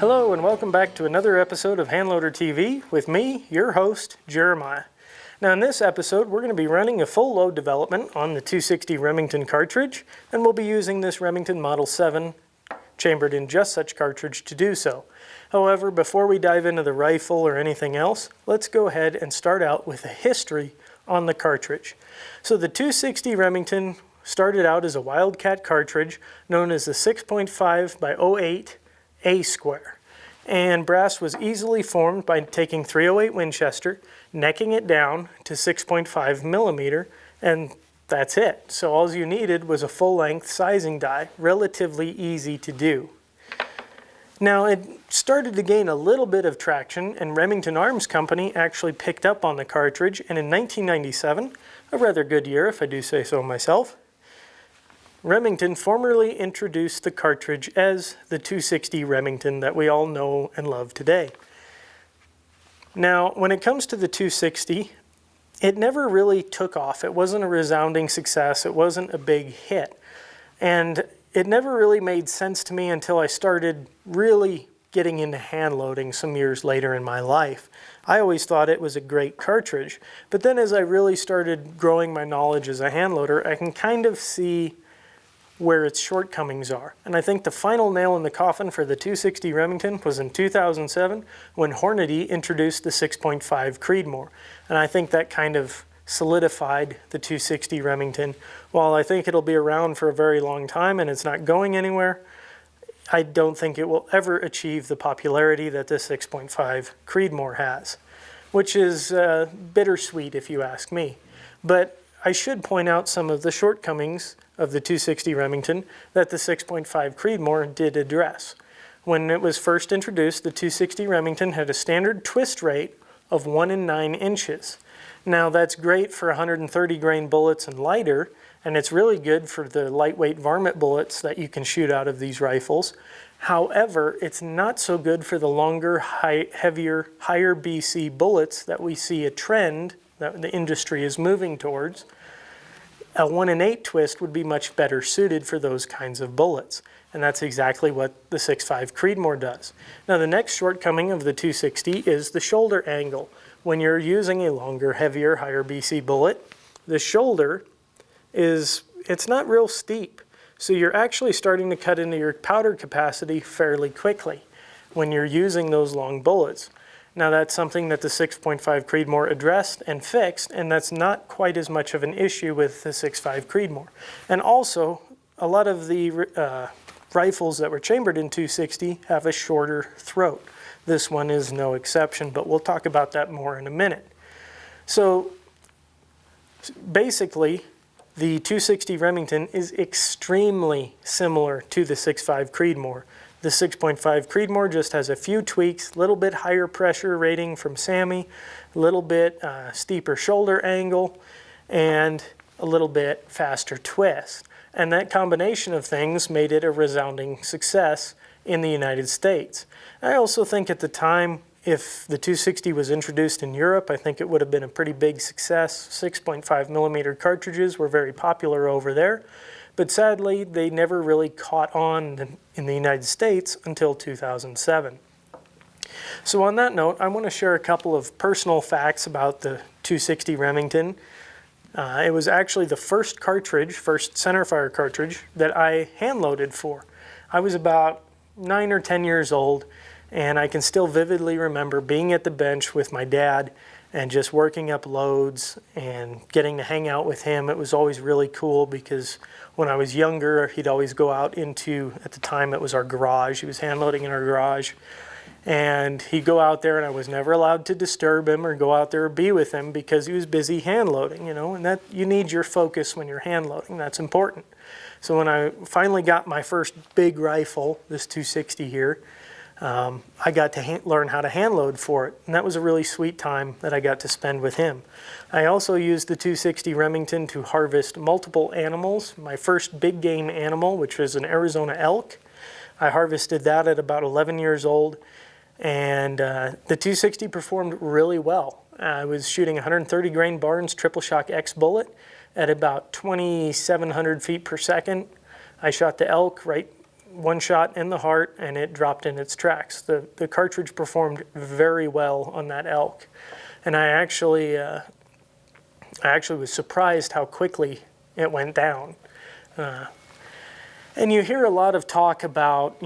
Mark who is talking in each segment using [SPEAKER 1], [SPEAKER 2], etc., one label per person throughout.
[SPEAKER 1] Hello and welcome back to another episode of Handloader TV with me, your host, Jeremiah. Now in this episode, we're going to be running a full load development on the 260 Remington cartridge, and we'll be using this Remington Model 7 chambered in just such cartridge to do so. However, before we dive into the rifle or anything else, let's go ahead and start out with a history on the cartridge. So the 260 Remington started out as a Wildcat cartridge known as the 6.5 by 08 A square, and brass was easily formed by taking 308 Winchester, necking it down to 6.5 millimeter, and that's it. So all you needed was a full-length sizing die, relatively easy to do. Now it started to gain a little bit of traction, and Remington Arms Company actually picked up on the cartridge, and in 1997, a rather good year if I do say so myself, Remington formally introduced the cartridge as the 260 Remington that we all know and love today. Now, when it comes to the 260, it never really took off. It wasn't a resounding success. It wasn't a big hit. And it never really made sense to me until I started really getting into hand loading some years later in my life. I always thought it was a great cartridge. But then as I really started growing my knowledge as a hand loader, I can kind of see where its shortcomings are. And I think the final nail in the coffin for the 260 Remington was in 2007 when Hornady introduced the 6.5 Creedmoor. And I think that kind of solidified the 260 Remington. While I think it'll be around for a very long time and it's not going anywhere, I don't think it will ever achieve the popularity that the 6.5 Creedmoor has, which is bittersweet if you ask me. But I should point out some of the shortcomings of the 260 Remington that the 6.5 Creedmoor did address. When it was first introduced, the 260 Remington had a standard twist rate of 1 9 inches. Now that's great for 130 grain bullets and lighter, and it's really good for the lightweight varmint bullets that you can shoot out of these rifles. However, it's not so good for the longer, heavier, higher BC bullets that we see a trend that the industry is moving towards. A 1 8 twist would be much better suited for those kinds of bullets, and that's exactly what the 6.5 Creedmoor does. Now the next shortcoming of the 260 is the shoulder angle. When you're using a longer, heavier, higher BC bullet, the shoulder it's not real steep, so you're actually starting to cut into your powder capacity fairly quickly when you're using those long bullets. Now that's something that the 6.5 Creedmoor addressed and fixed, and that's not quite as much of an issue with the 6.5 Creedmoor. And also, a lot of the rifles that were chambered in 260 have a shorter throat. This one is no exception, but we'll talk about that more in a minute. So basically, the 260 Remington is extremely similar to the 6.5 Creedmoor. The 6.5 Creedmoor just has a few tweaks, a little bit higher pressure rating from Sammy, a little bit steeper shoulder angle, and a little bit faster twist. And that combination of things made it a resounding success in the United States. I also think at the time, if the 260 was introduced in Europe, I think it would have been a pretty big success. 6.5 millimeter cartridges were very popular over there. But sadly, they never really caught on in the United States until 2007. So on that note, I want to share a couple of personal facts about the 260 Remington. It was actually the first centerfire cartridge that I hand loaded for. I was about 9 or 10 years old, and I can still vividly remember being at the bench with my dad and just working up loads and getting to hang out with him. It was always really cool because when I was younger, he'd always go out into, at the time it was our garage, he was hand loading in our garage, and he'd go out there and I was never allowed to disturb him or go out there or be with him because he was busy hand loading, you know, and that you need your focus when you're hand loading, that's important. So when I finally got my first big rifle, this 260 here, I got to learn how to hand load for it, and that was a really sweet time that I got to spend with him. I also used the 260 Remington to harvest multiple animals. My first big game animal, which was an Arizona elk, I harvested that at about 11 years old, and the 260 performed really well. I was shooting 130 grain Barnes triple shock X bullet at about 2,700 feet per second. I shot the elk right one shot in the heart and it dropped in its tracks. The cartridge performed very well on that elk. And I actually was surprised how quickly it went down. And you hear a lot of talk about,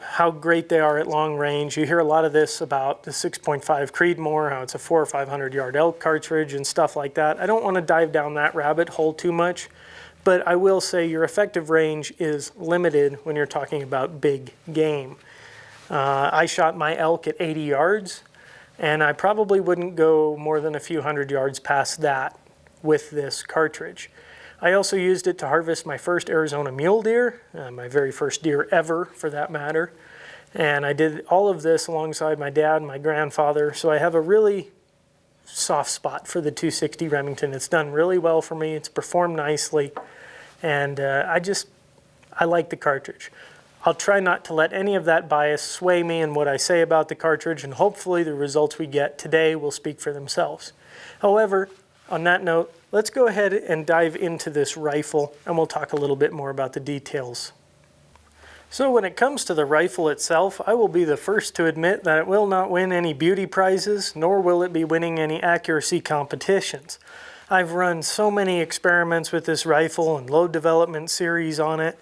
[SPEAKER 1] how great they are at long range. You hear a lot of this about the 6.5 Creedmoor, how it's a 400 or 500 yard elk cartridge and stuff like that. I don't want to dive down that rabbit hole too much, but I will say your effective range is limited when you're talking about big game. I shot my elk at 80 yards, and I probably wouldn't go more than a few hundred yards past that with this cartridge. I also used it to harvest my first Arizona mule deer, my very first deer ever for that matter. And I did all of this alongside my dad and my grandfather, so I have a really soft spot for the 260 Remington. It's done really well for me, it's performed nicely, and I like the cartridge. I'll try not to let any of that bias sway me in what I say about the cartridge, and hopefully the results we get today will speak for themselves. However, on that note, let's go ahead and dive into this rifle, and we'll talk a little bit more about the details. So when it comes to the rifle itself, I will be the first to admit that it will not win any beauty prizes, nor will it be winning any accuracy competitions. I've run so many experiments with this rifle and load development series on it,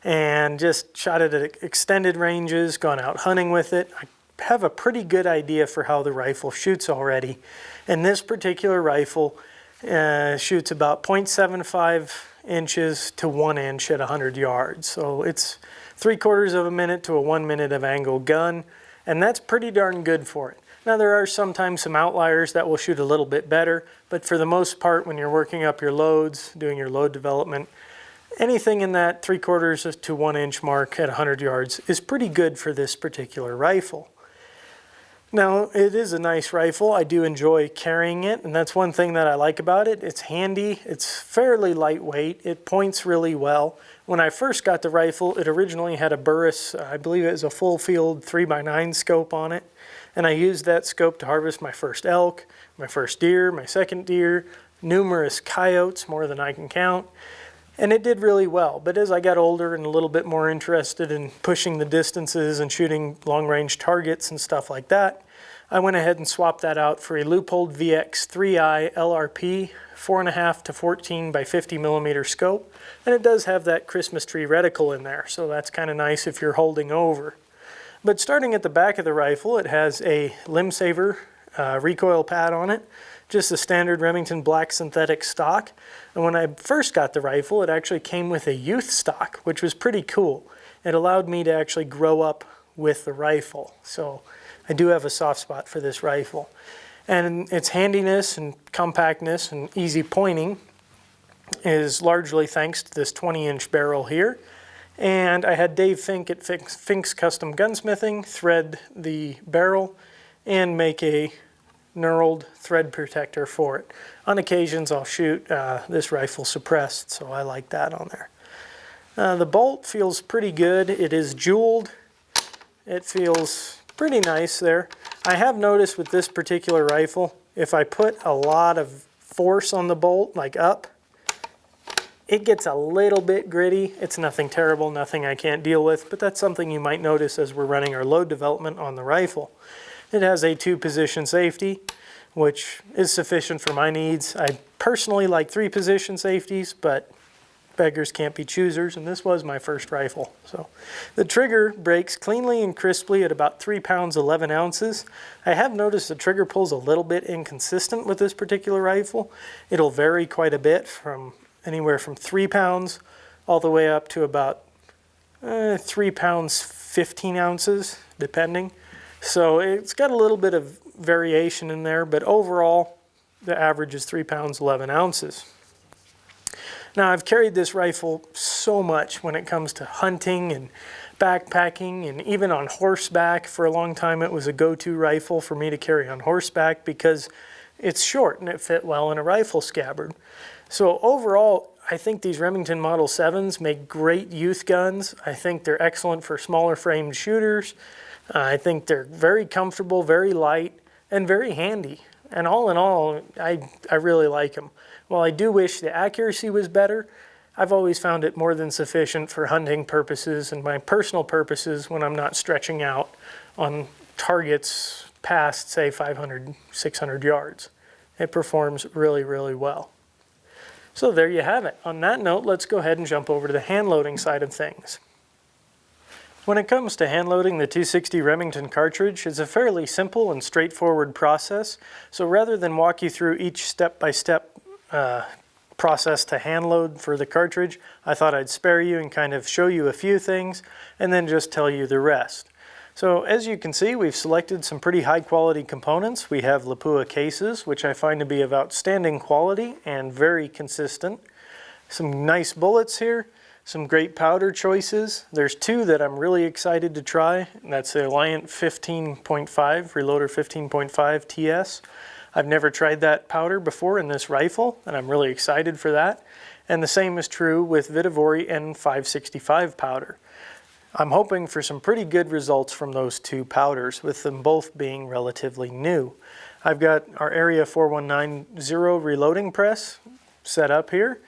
[SPEAKER 1] and just shot it at extended ranges, gone out hunting with it. I have a pretty good idea for how the rifle shoots already. And this particular rifle shoots about 0.75 inches to 1 inch at 100 yards. So it's 3/4 of a minute to a 1 minute of angle gun, and that's pretty darn good for it. Now there are sometimes some outliers that will shoot a little bit better, but for the most part when you're working up your loads, doing your load development, anything in that 3/4 to 1 inch mark at 100 yards is pretty good for this particular rifle. Now, it is a nice rifle. I do enjoy carrying it, and that's one thing that I like about it. It's handy, it's fairly lightweight, it points really well. When I first got the rifle, it originally had a Burris, I believe it was a full field 3x9 scope on it, and I used that scope to harvest my first elk, my first deer, my second deer, numerous coyotes, more than I can count. And it did really well, but as I got older and a little bit more interested in pushing the distances and shooting long-range targets and stuff like that, I went ahead and swapped that out for a Leupold VX 3i LRP 4.5 to 14 by 50 millimeter scope, and it does have that Christmas tree reticle in there, so that's kind of nice if you're holding over. But starting at the back of the rifle, it has a limb saver recoil pad on it, just a standard Remington black synthetic stock. And when I first got the rifle, it actually came with a youth stock, which was pretty cool. It allowed me to actually grow up with the rifle. So I do have a soft spot for this rifle. And its handiness and compactness and easy pointing is largely thanks to this 20-inch barrel here. And I had Dave Fink at Fink's Custom Gunsmithing thread the barrel and make a knurled thread protector for it. On occasions I'll shoot this rifle suppressed, so I like that on there. The bolt feels pretty good. It is jeweled. It feels pretty nice there. I have noticed with this particular rifle, if I put a lot of force on the bolt, like up, it gets a little bit gritty. It's nothing terrible, nothing I can't deal with, but that's something you might notice as we're running our load development on the rifle. It has a 2-position safety, which is sufficient for my needs. I personally like 3-position safeties, but beggars can't be choosers, and this was my first rifle. So the trigger breaks cleanly and crisply at about 3 pounds 11 ounces. I have noticed the trigger pull's a little bit inconsistent with this particular rifle. It'll vary quite a bit from anywhere from 3 pounds all the way up to about 3 pounds 15 ounces, depending. So it's got a little bit of variation in there, but overall the average is 3 pounds 11 ounces. Now I've carried this rifle so much when it comes to hunting and backpacking and even on horseback. For a long time it was a go-to rifle for me to carry on horseback because it's short and it fit well in a rifle scabbard. So overall, I think these Remington Model 7s make great youth guns. I think they're excellent for smaller framed shooters. I think they're very comfortable, very light, and very handy. And all in all, I really like them. While I do wish the accuracy was better, I've always found it more than sufficient for hunting purposes and my personal purposes when I'm not stretching out on targets past, say, 500, 600 yards. It performs really, really well. So there you have it. On that note, let's go ahead and jump over to the hand loading side of things. When it comes to hand loading the 260 Remington cartridge, it's a fairly simple and straightforward process. So rather than walk you through each step-by-step process to hand load for the cartridge, I thought I'd spare you and kind of show you a few things and then just tell you the rest. So as you can see, we've selected some pretty high quality components. We have Lapua cases, which I find to be of outstanding quality and very consistent. Some nice bullets here. Some great powder choices. There's two that I'm really excited to try, and that's the Alliant 15.5, Reloader 15.5 TS. I've never tried that powder before in this rifle, and I'm really excited for that. And the same is true with Vitavori N565 powder. I'm hoping for some pretty good results from those two powders, with them both being relatively new. I've got our Area 4190 reloading press set up here,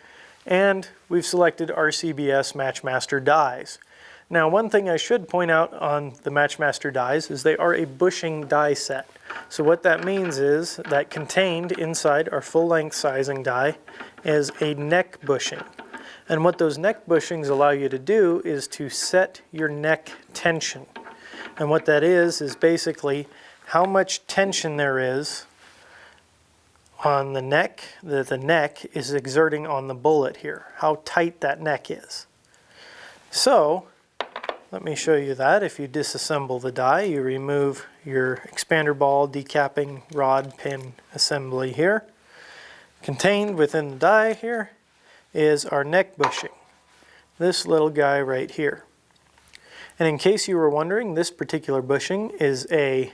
[SPEAKER 1] and we've selected RCBS Matchmaster dies. Now, one thing I should point out on the Matchmaster dies is they are a bushing die set. So what that means is that contained inside our full-length sizing die is a neck bushing. And what those neck bushings allow you to do is to set your neck tension. And what that is basically how much tension there is on the neck, that the neck is exerting on the bullet here, how tight that neck is. So, let me show you that. If you disassemble the die, you remove your expander ball, decapping rod, pin assembly here. Contained within the die here is our neck bushing, this little guy right here. And in case you were wondering, this particular bushing is a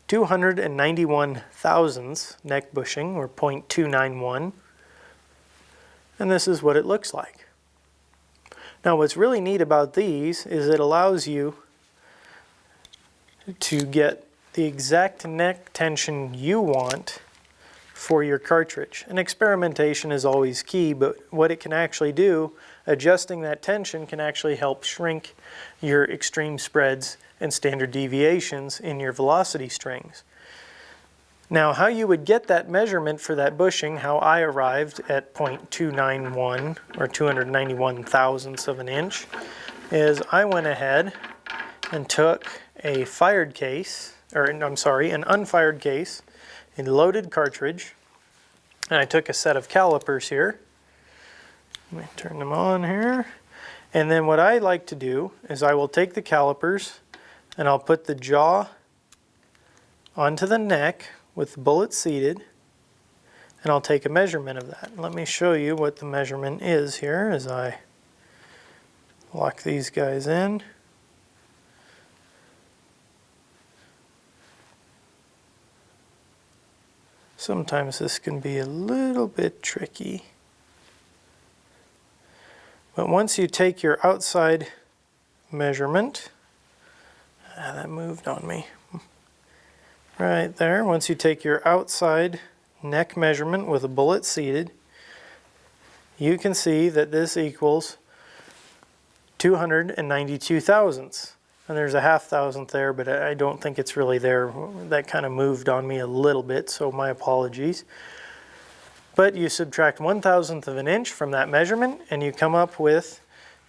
[SPEAKER 1] 291 thousandths neck bushing, or 0.291, and this is what it looks like. Now what's really neat about these is it allows you to get the exact neck tension you want for your cartridge. And experimentation is always key, but what it can actually do, adjusting that tension, can actually help shrink your extreme spreads and standard deviations in your velocity strings. Now, how you would get that measurement for that bushing, how I arrived at 0.291 or 291 thousandths of an inch, is I went ahead and took a fired case, or I'm sorry, an unfired case, a loaded cartridge, and I took a set of calipers here. Let me turn them on here. And then what I like to do is I will take the calipers and I'll put the jaw onto the neck with the bullet seated, and I'll take a measurement of that. Let me show you what the measurement is here as I lock these guys in. Sometimes this can be a little bit tricky. But once you take your outside measurement, that moved on me. Right there, once you take your outside neck measurement with a bullet seated, you can see that this equals 292 thousandths. And there's a half thousandth there, but I don't think it's really there. That kind of moved on me a little bit, so my apologies. But you subtract 1,000th of an inch from that measurement, and you come up with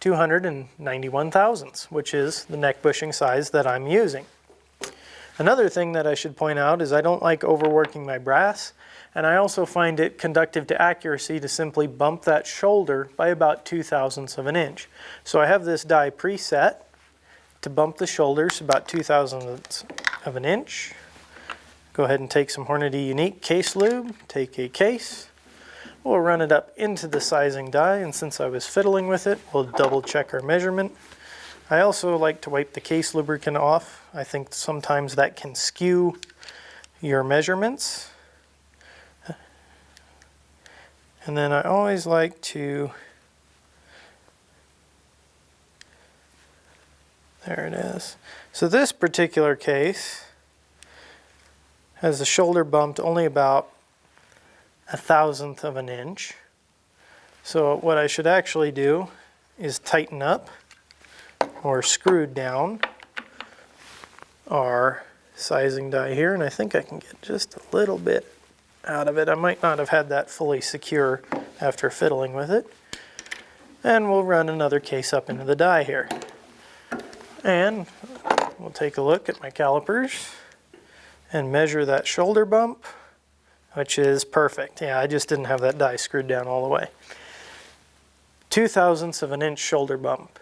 [SPEAKER 1] 291 thousandths, which is the neck bushing size that I'm using. Another thing that I should point out is I don't like overworking my brass, and I also find it conductive to accuracy to simply bump that shoulder by about 2,000ths of an inch. So I have this die preset to bump the shoulders about 2,000ths of an inch. Go ahead and take some Hornady Unique case lube, take a case. We'll run it up into the sizing die, and since I was fiddling with it, we'll double check our measurement. I also like to wipe the case lubricant off. I think sometimes that can skew your measurements. And then I always like to, there it is. So this particular case has the shoulder bumped only about 1,000th of an inch. So what I should actually do is tighten up or screw down our sizing die here, and I think I can get just a little bit out of it. I might not have had that fully secure after fiddling with it. And we'll run another case up into the die here. And we'll take a look at my calipers and measure that shoulder bump, which is perfect. Yeah, I just didn't have that die screwed down all the way. 0.02 of an inch shoulder bump.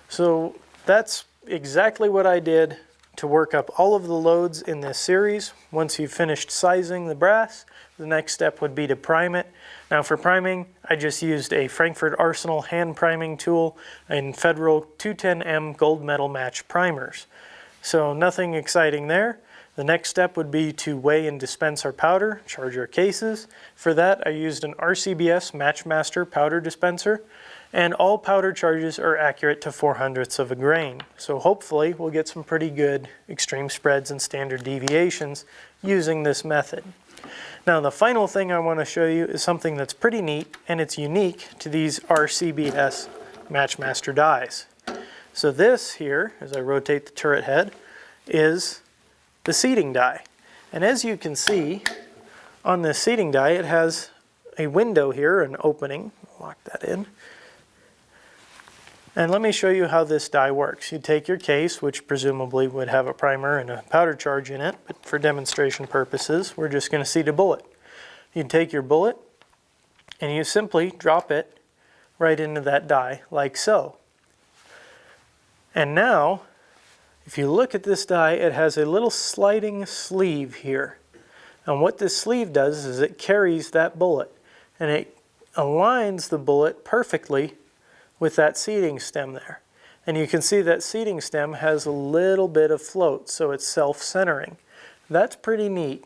[SPEAKER 1] So that's exactly what I did to work up all of the loads in this series. Once you've finished sizing the brass, the next step would be to prime it. Now for priming, I just used a Frankfurt Arsenal hand priming tool and Federal 210M gold metal match primers. So nothing exciting there. The next step would be to weigh and dispense our powder, charge our cases. For that, I used an RCBS Matchmaster powder dispenser, and all powder charges are accurate to 0.04 of a grain. So hopefully we'll get some pretty good extreme spreads and standard deviations using this method. Now the final thing I want to show you is something that's pretty neat, and it's unique to these RCBS Matchmaster dies. So this here, as I rotate the turret head, is the seating die. And as you can see on this seating die, it has a window here, an opening. Lock that in. And let me show you how this die works. You take your case, which presumably would have a primer and a powder charge in it, but for demonstration purposes, we're just going to seat a bullet. You take your bullet and you simply drop it right into that die like so. And now, if you look at this die, it has a little sliding sleeve here. And what this sleeve does is it carries that bullet, and it aligns the bullet perfectly with that seating stem there. And you can see that seating stem has a little bit of float, so it's self-centering. That's pretty neat.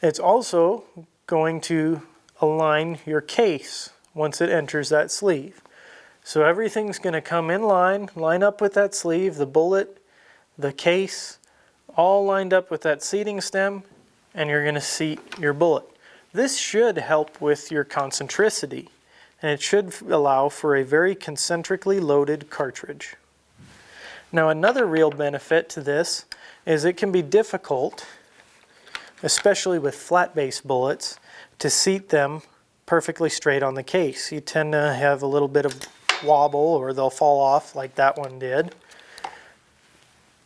[SPEAKER 1] It's also going to align your case once it enters that sleeve. So everything's going to come in line up with that sleeve, the bullet, the case, all lined up with that seating stem, and you're going to seat your bullet. This should help with your concentricity, and it should allow for a very concentrically loaded cartridge. Now another real benefit to this is it can be difficult, especially with flat base bullets, to seat them perfectly straight on the case. You tend to have a little bit of wobble, or they'll fall off like that one did.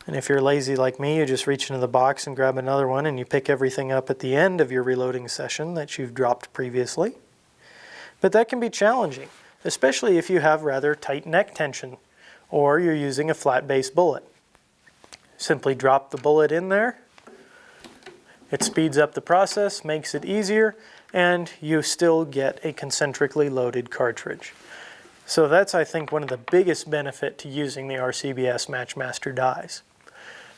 [SPEAKER 1] And if you're lazy like me, you just reach into the box and grab another one, and you pick everything up at the end of your reloading session that you've dropped previously. But that can be challenging, especially if you have rather tight neck tension or you're using a flat base bullet. Simply drop the bullet in there. It speeds up the process, makes it easier, and you still get a concentrically loaded cartridge. So that's, I think, one of the biggest benefits to using the RCBS Matchmaster dies.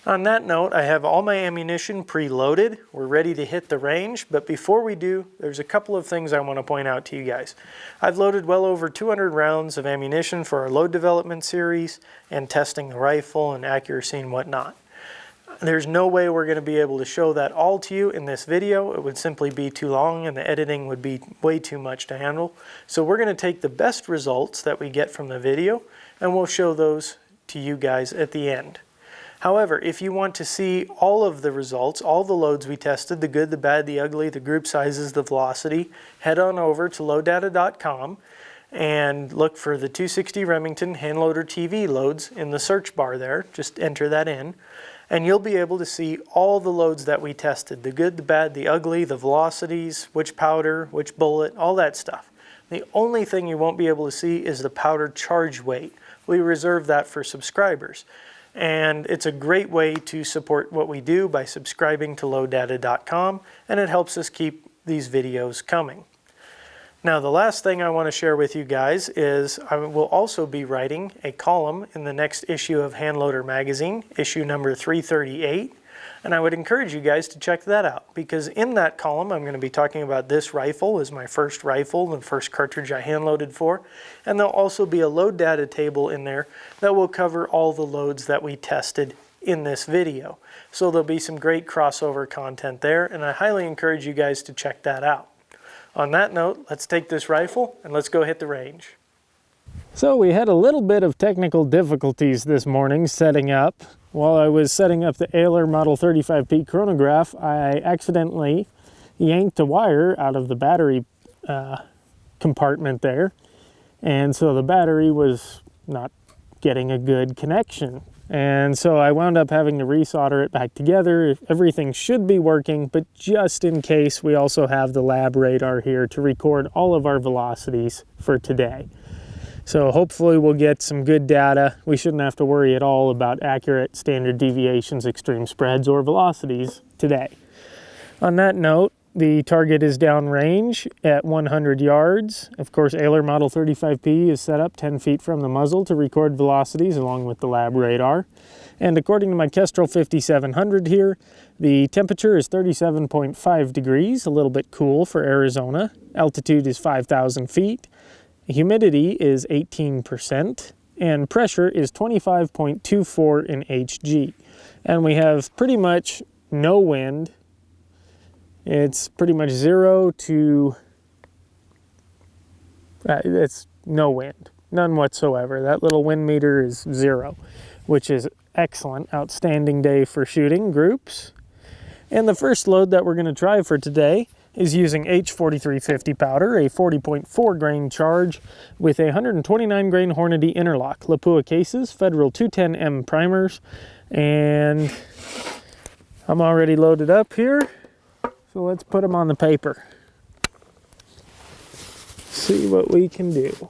[SPEAKER 1] On that note, I have all my ammunition preloaded. We're ready to hit the range, but before we do, there's a couple of things I want to point out to you guys. I've loaded well over 200 rounds of ammunition for our load development series and testing the rifle and accuracy and whatnot. There's no way we're going to be able to show that all to you in this video. It would simply be too long and the editing would be way too much to handle. So we're going to take the best results that we get from the video and we'll show those to you guys at the end. However, if you want to see all of the results, all the loads we tested, the good, the bad, the ugly, the group sizes, the velocity, head on over to loaddata.com and look for the 260 Remington Handloader TV loads in the search bar there. Just enter that in. And you'll be able to see all the loads that we tested, the good, the bad, the ugly, the velocities, which powder, which bullet, all that stuff. The only thing you won't be able to see is the powder charge weight. We reserve that for subscribers. And it's a great way to support what we do by subscribing to loaddata.com, and it helps us keep these videos coming. Now the last thing I want to share with you guys is I will also be writing a column in the next issue of Handloader magazine, issue number 338, and I would encourage you guys to check that out, because in that column I'm going to be talking about this rifle as my first rifle, the first cartridge I handloaded for, and there'll also be a load data table in there that will cover all the loads that we tested in this video. So there'll be some great crossover content there, and I highly encourage you guys to check that out. On that note, let's take this rifle and let's go hit the range. So we had a little bit of technical difficulties this morning setting up. While I was setting up the Handloader Model 35P chronograph, I accidentally yanked a wire out of the battery compartment there, and so the battery was not getting a good connection, and so I wound up having to resolder it back together. Everything should be working, but just in case, we also have the lab radar here to record all of our velocities for today. So hopefully we'll get some good data. We shouldn't have to worry at all about accurate standard deviations, extreme spreads, or velocities today. On that note, the target is downrange at 100 yards. Of course, Handloader Model 35P is set up 10 feet from the muzzle to record velocities along with the lab radar. And according to my Kestrel 5700 here, the temperature is 37.5 degrees, a little bit cool for Arizona. Altitude is 5,000 feet. Humidity is 18%, and pressure is 25.24 in Hg. And we have pretty much no wind. It's pretty much 0 to, it's no wind, none whatsoever. That little wind meter is 0, which is excellent, outstanding day for shooting groups. And the first load that we're going to try for today is using H4350 powder, a 40.4 grain charge with a 129 grain Hornady interlock, Lapua cases, Federal 210M primers, and I'm already loaded up here, so let's put them on the paper. See what we can do.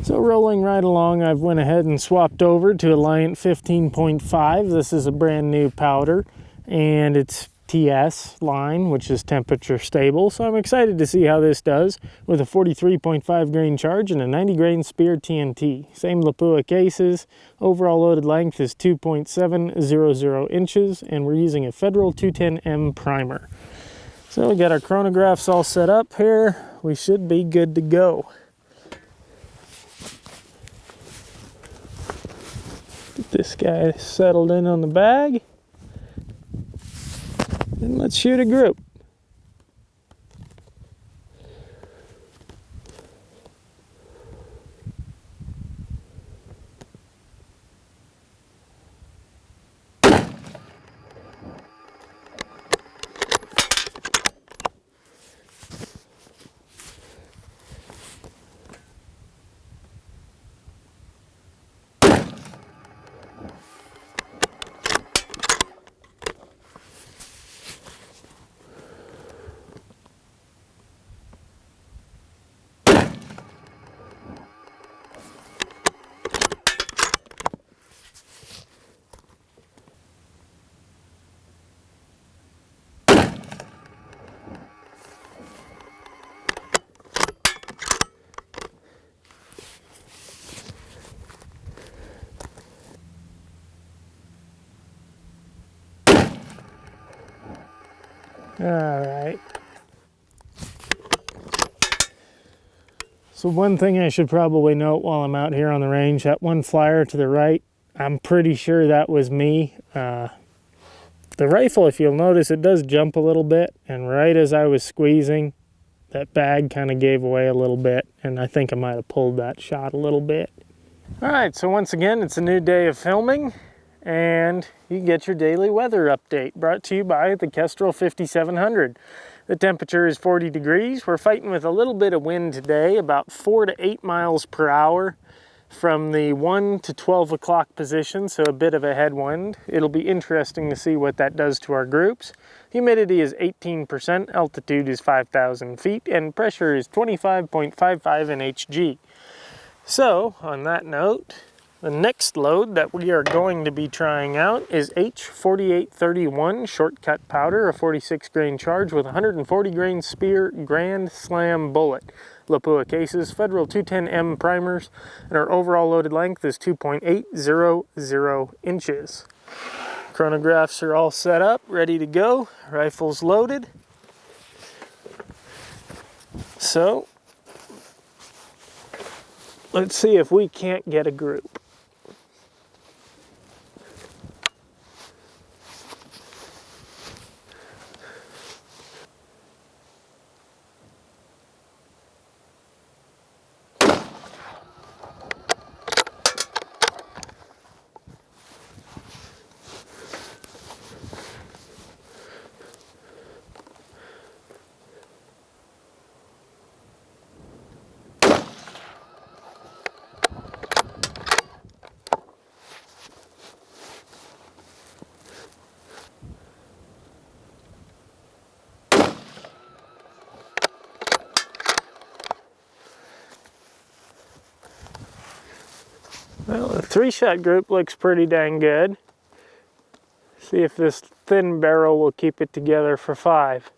[SPEAKER 1] So rolling right along, I've went ahead and swapped over to Alliant 15.5. This is a brand new powder, and it's TS line, which is temperature stable. So I'm excited to see how this does with a 43.5 grain charge and a 90 grain Spear TNT. Same Lapua cases. Overall loaded length is 2.700 inches, and we're using a Federal 210M primer. So we got our chronographs all set up here. We should be good to go. Get this guy settled in on the bag, and let's shoot a group. All right. So one thing I should probably note while I'm out here on the range, that one flyer to the right, I'm pretty sure that was me. The rifle, if you'll notice, it does jump a little bit, and right as I was squeezing, that bag kind of gave away a little bit, and I think I might have pulled that shot a little bit. All right, so once again, it's a new day of filming, and you get your daily weather update brought to you by the Kestrel 5700. The temperature is 40 degrees. We're fighting with a little bit of wind today, about 4 to 8 miles per hour from the 1 to 12 o'clock position, so a bit of a headwind. It'll be interesting to see what that does to our groups. Humidity is 18%, altitude is 5,000 feet, and pressure is 25.55 nhg. So, on that note, the next load that we are going to be trying out is H4831 shortcut powder, a 46 grain charge with 140 grain Spear Grand Slam bullet. Lapua cases, Federal 210M primers, and our overall loaded length is 2.800 inches. Chronographs are all set up, ready to go, rifles loaded. So, let's see if we can't get a group. Well, the 3-shot group looks pretty dang good. See if this thin barrel will keep it together for 5.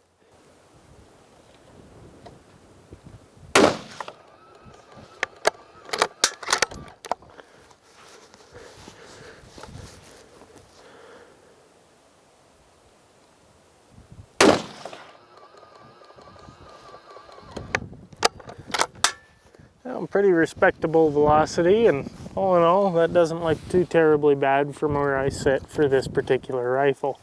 [SPEAKER 1] Well, pretty respectable velocity, and all in all, that doesn't look too terribly bad from where I sit for this particular rifle.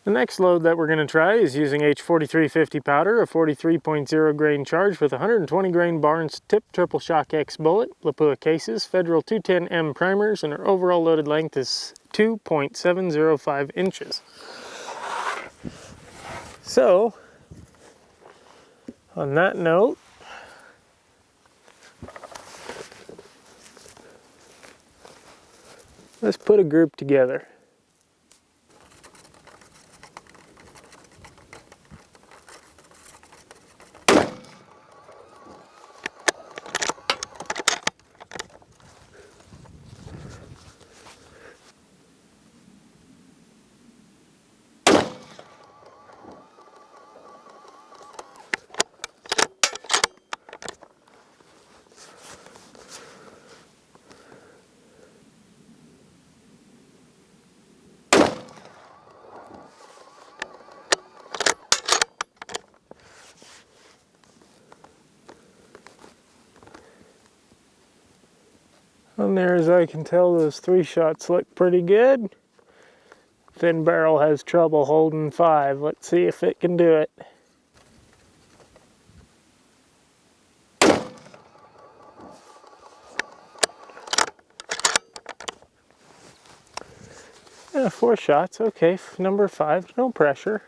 [SPEAKER 1] The next load that we're going to try is using H4350 powder, a 43.0 grain charge with 120 grain Barnes tip triple shock X bullet, Lapua cases, Federal 210M primers, and our overall loaded length is 2.705 inches. So, on that note, let's put a group together. And there, as I can tell, those 3 shots look pretty good. Thin barrel has trouble holding 5. Let's see if it can do it. Yeah, 4 shots, okay, number 5, no pressure.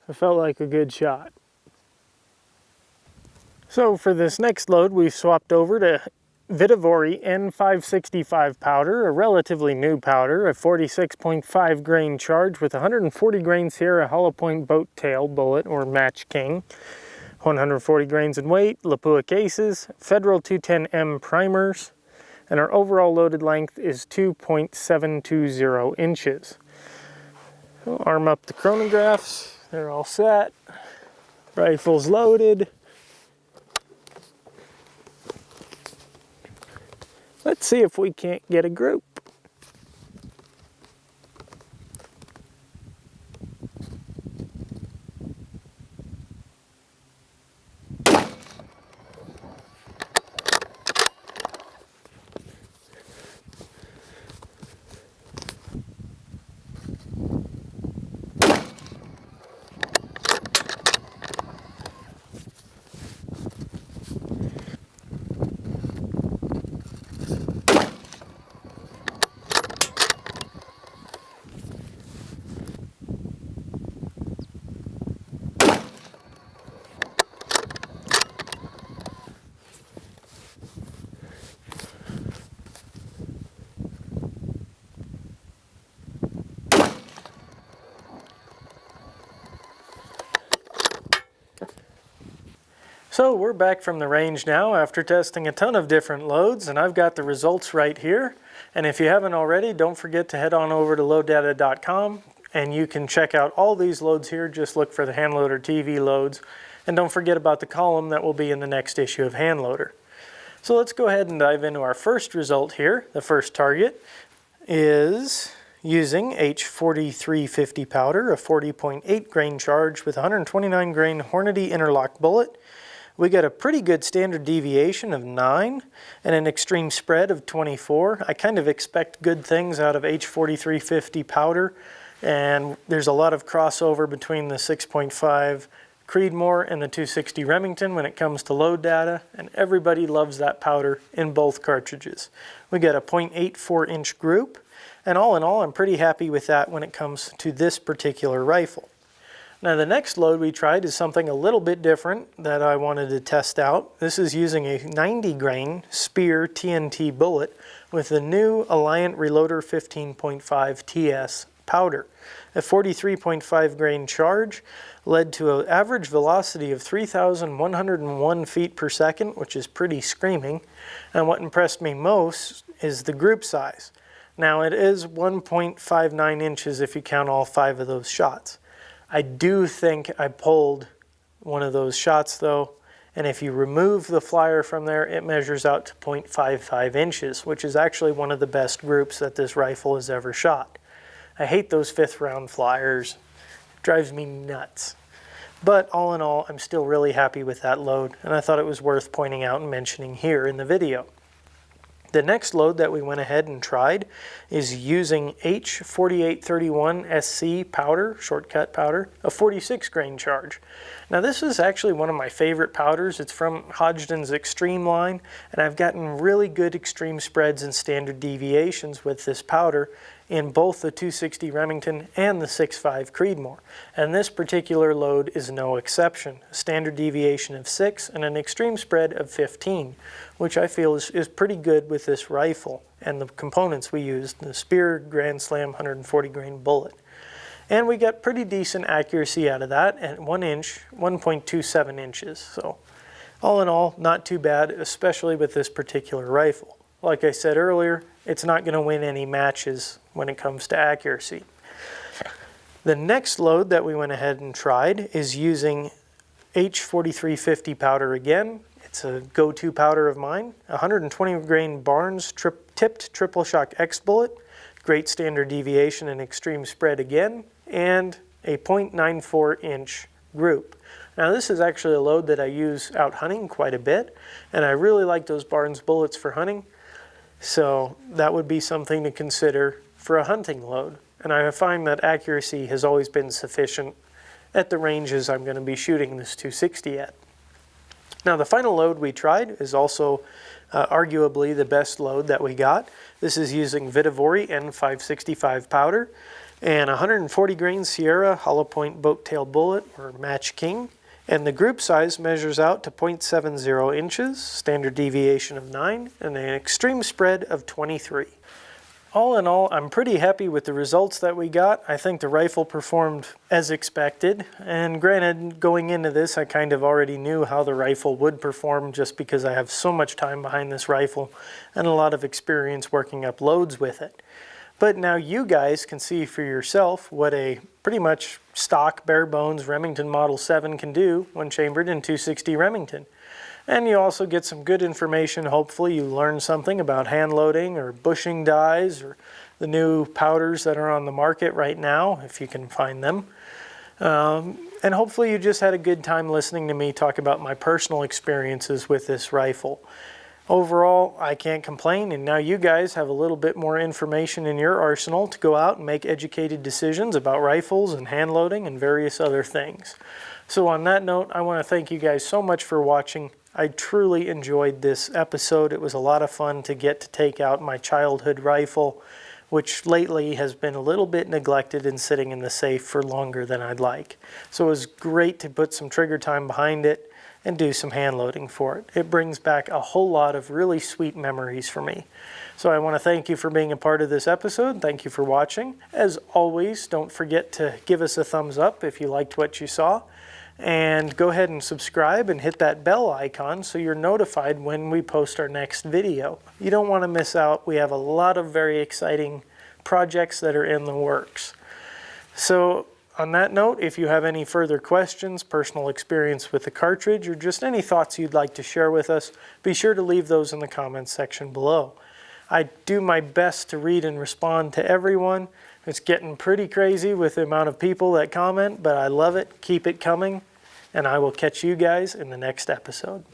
[SPEAKER 1] I felt like a good shot. So for this next load, we've swapped over to Vitavori N565 powder, a relatively new powder, a 46.5 grain charge with 140 grain Sierra Hollow Point boat tail bullet or Match King, 140 grains in weight, Lapua cases, Federal 210M primers, and our overall loaded length is 2.720 inches. So arm up the chronographs, they're all set, rifle's loaded. Let's see if we can't get a group. So we're back from the range now after testing a ton of different loads, and I've got the results right here. And if you haven't already, don't forget to head on over to loaddata.com and you can check out all these loads here. Just look for the Handloader TV loads, and don't forget about the column that will be in the next issue of Handloader. So let's go ahead and dive into our first result here. The first target is using H4350 powder, a 40.8 grain charge with 129 grain Hornady interlock bullet. We got a pretty good standard deviation of 9 and an extreme spread of 24. I kind of expect good things out of H4350 powder, and there's a lot of crossover between the 6.5 Creedmoor and the 260 Remington when it comes to load data, and everybody loves that powder in both cartridges. We got a 0.84 inch group, and all in all, I'm pretty happy with that when it comes to this particular rifle. Now the next load we tried is something a little bit different that I wanted to test out. This is using a 90 grain Spear TNT bullet with the new Alliant Reloader 15.5 TS powder. A 43.5 grain charge led to an average velocity of 3,101 feet per second, which is pretty screaming. And what impressed me most is the group size. Now it is 1.59 inches if you count all 5 of those shots. I do think I pulled one of those shots though, and if you remove the flyer from there, it measures out to 0.55 inches, which is actually one of the best groups that this rifle has ever shot. I hate those 5th round flyers. It drives me nuts. But all in all, I'm still really happy with that load, and I thought it was worth pointing out and mentioning here in the video. The next load that we went ahead and tried is using H4831 SC powder, shortcut powder, a 46 grain charge. Now this is actually one of my favorite powders. It's from Hodgdon's Extreme line, and I've gotten really good extreme spreads and standard deviations with this powder in both the 260 Remington and the 6.5 Creedmoor. And this particular load is no exception. A standard deviation of 6 and an extreme spread of 15, which I feel is pretty good with this rifle and the components we used, the Spear Grand Slam 140 grain bullet. And we got pretty decent accuracy out of that at 1 inch, 1.27 inches. So all in all, not too bad, especially with this particular rifle. Like I said earlier, it's not going to win any matches when it comes to accuracy. The next load that we went ahead and tried is using H4350 powder again. It's a go-to powder of mine. 120 grain Barnes tipped triple shock X bullet, great standard deviation and extreme spread again, and a 0.94 inch group. Now this is actually a load that I use out hunting quite a bit, and I really like those Barnes bullets for hunting. So that would be something to consider for a hunting load. And I find that accuracy has always been sufficient at the ranges I'm going to be shooting this 260 at. Now the final load we tried is also arguably the best load that we got. This is using Vitavori N565 powder and 140 grain Sierra hollow point boat tail bullet, or Match King. And the group size measures out to 0.70 inches, standard deviation of 9, and an extreme spread of 23. All in all, I'm pretty happy with the results that we got. I think the rifle performed as expected, and granted, going into this, I kind of already knew how the rifle would perform just because I have so much time behind this rifle and a lot of experience working up loads with it. But now you guys can see for yourself what a pretty much stock, bare bones Remington Model 7 can do when chambered in 260 Remington. And you also get some good information. Hopefully you learn something about hand loading or bushing dies or the new powders that are on the market right now, if you can find them. And hopefully you just had a good time listening to me talk about my personal experiences with this rifle. Overall, I can't complain, and now you guys have a little bit more information in your arsenal to go out and make educated decisions about rifles and hand loading and various other things. So on that note, I want to thank you guys so much for watching. I truly enjoyed this episode. It was a lot of fun to get to take out my childhood rifle, which lately has been a little bit neglected and sitting in the safe for longer than I'd like. So it was great to put some trigger time behind it and do some hand loading for it. It brings back a whole lot of really sweet memories for me. So I want to thank you for being a part of this episode. Thank you for watching. As always, don't forget to give us a thumbs up if you liked what you saw. And go ahead and subscribe and hit that bell icon so you're notified when we post our next video. You don't want to miss out. We have a lot of very exciting projects that are in the works. So on that note, if you have any further questions, personal experience with the cartridge, or just any thoughts you'd like to share with us, be sure to leave those in the comments section below. I do my best to read and respond to everyone. It's getting pretty crazy with the amount of people that comment, but I love it. Keep it coming, and I will catch you guys in the next episode.